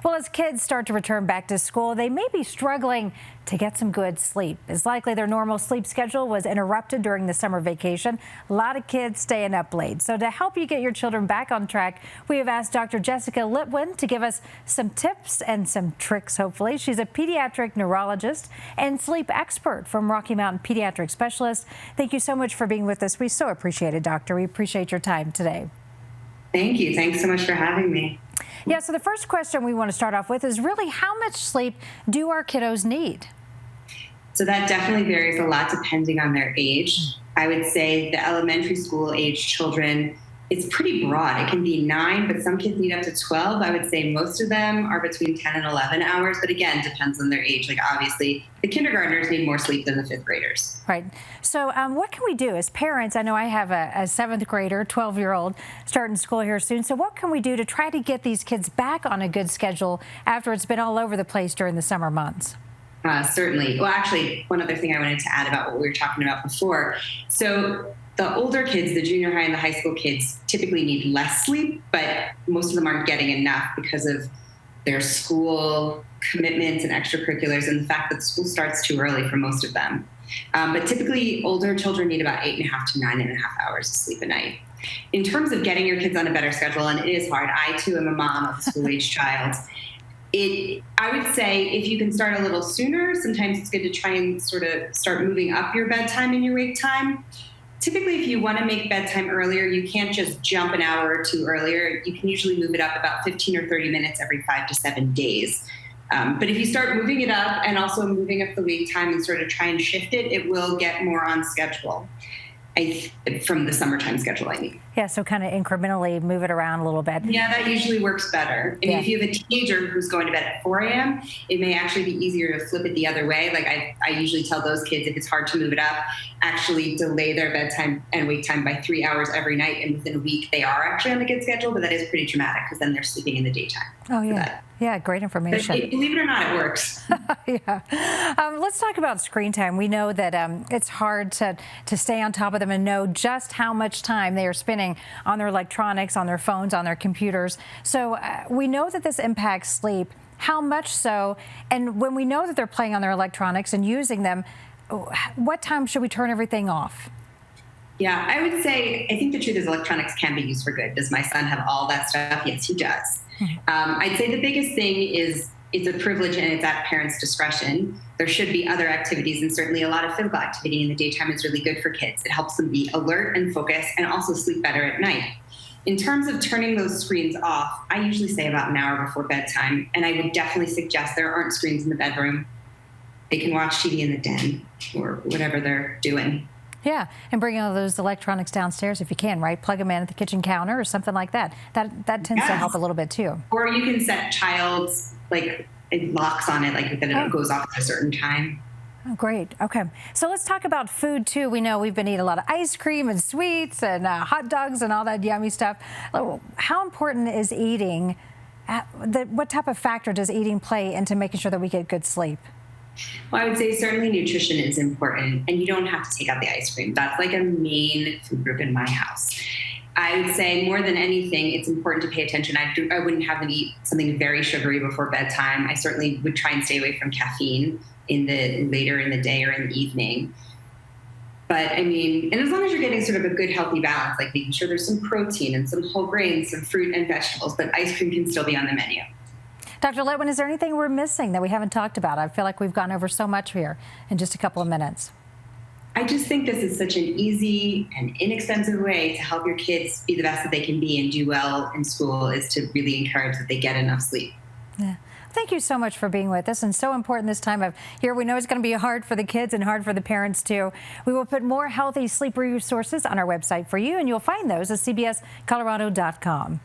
Well, as kids start to return back to school, they may be struggling to get some good sleep. It's likely their normal sleep schedule was interrupted during the summer vacation. A lot of kids staying up late. So to help you get your children back on track, we have asked Dr. Jessica Litwin to give us some tips and some tricks, hopefully. She's a pediatric neurologist and sleep expert from Rocky Mountain Pediatric Specialist. Thank you so much for being with us. We so appreciate it, Doctor. We appreciate your time today. Thank you. Thanks so much for having me. Yeah, so the first question we want to start off with is really how much sleep do our kiddos need? So that definitely varies a lot depending on their age. I would say the elementary school age children, it's pretty broad. It can be 9, but some kids need up to 12. I would say most of them are between 10 and 11 hours, but again, depends on their age. Like obviously, the kindergartners need more sleep than the 5th graders. Right. So what can we do as parents? I know I have a 7th grader, 12-year-old, starting school here soon. So what can we do to try to get these kids back on a good schedule after it's been all over the place during the summer months? Certainly. Well, actually, one other thing I wanted to add about what we were talking about before. So the older kids, the junior high and the high school kids, typically need less sleep, but most of them aren't getting enough because of their school commitments and extracurriculars and the fact that school starts too early for most of them. But typically, older children need about 8.5 to 9.5 hours of sleep a night. In terms of getting your kids on a better schedule, and it is hard, I too am a mom of a school-age child. I would say if you can start a little sooner, sometimes it's good to try and sort of start moving up your bedtime and your wake time. Typically, if you want to make bedtime earlier, you can't just jump an hour or two earlier. You can usually move it up about 15 or 30 minutes every 5 to 7 days. But if you start moving it up and also moving up the wake time and sort of try and shift it, it will get more on schedule. From the summertime schedule, I mean. Yeah, so kind of incrementally move it around a little bit. Yeah, that usually works better. I mean, if you have a teenager who's going to bed at 4 a.m., it may actually be easier to flip it the other way. Like I usually tell those kids, if it's hard to move it up, actually delay their bedtime and wake time by 3 hours every night. And within a week, they are actually on a good schedule, but that is pretty traumatic because then they're sleeping in the daytime. Oh, yeah. Yeah, great information. But believe it or not, it works. Yeah. Let's talk about screen time. We know that it's hard to stay on top of them and know just how much time they are spending on their electronics, on their phones, on their computers. So we know that this impacts sleep. How much so? And when we know that they're playing on their electronics and using them, what time should we turn everything off? Yeah, I would say, I think the truth is electronics can be used for good. Does my son have all that stuff? Yes, he does. I'd say the biggest thing is it's a privilege and it's at parents' discretion. There should be other activities, and certainly a lot of physical activity in the daytime is really good for kids. It helps them be alert and focused and also sleep better at night. In terms of turning those screens off, I usually say about an hour before bedtime, and I would definitely suggest there aren't screens in the bedroom. They can watch TV in the den or whatever they're doing. Yeah, and bring all those electronics downstairs if you can, right? Plug them in at the kitchen counter or something like that. That tends to help a little bit too. Or you can set child's, like, it locks on it, like that it goes off at a certain time. Oh, great. Okay. So let's talk about food too. We know we've been eating a lot of ice cream and sweets and hot dogs and all that yummy stuff. How important is eating? What type of factor does eating play into making sure that we get good sleep? Well, I would say certainly nutrition is important, and you don't have to take out the ice cream. That's like a main food group in my house. I would say more than anything, it's important to pay attention. I wouldn't have them eat something very sugary before bedtime. I certainly would try and stay away from caffeine later in the day or in the evening. But I mean, and as long as you're getting sort of a good healthy balance, like making sure there's some protein and some whole grains, some fruit and vegetables, but ice cream can still be on the menu. Dr. Litwin, is there anything we're missing that we haven't talked about? I feel like we've gone over so much here in just a couple of minutes. I just think this is such an easy and inexpensive way to help your kids be the best that they can be and do well in school, is to really encourage that they get enough sleep. Yeah. Thank you so much for being with us, and so important this time of year. We know it's going to be hard for the kids and hard for the parents too. We will put more healthy sleep resources on our website for you, and you'll find those at cbscolorado.com.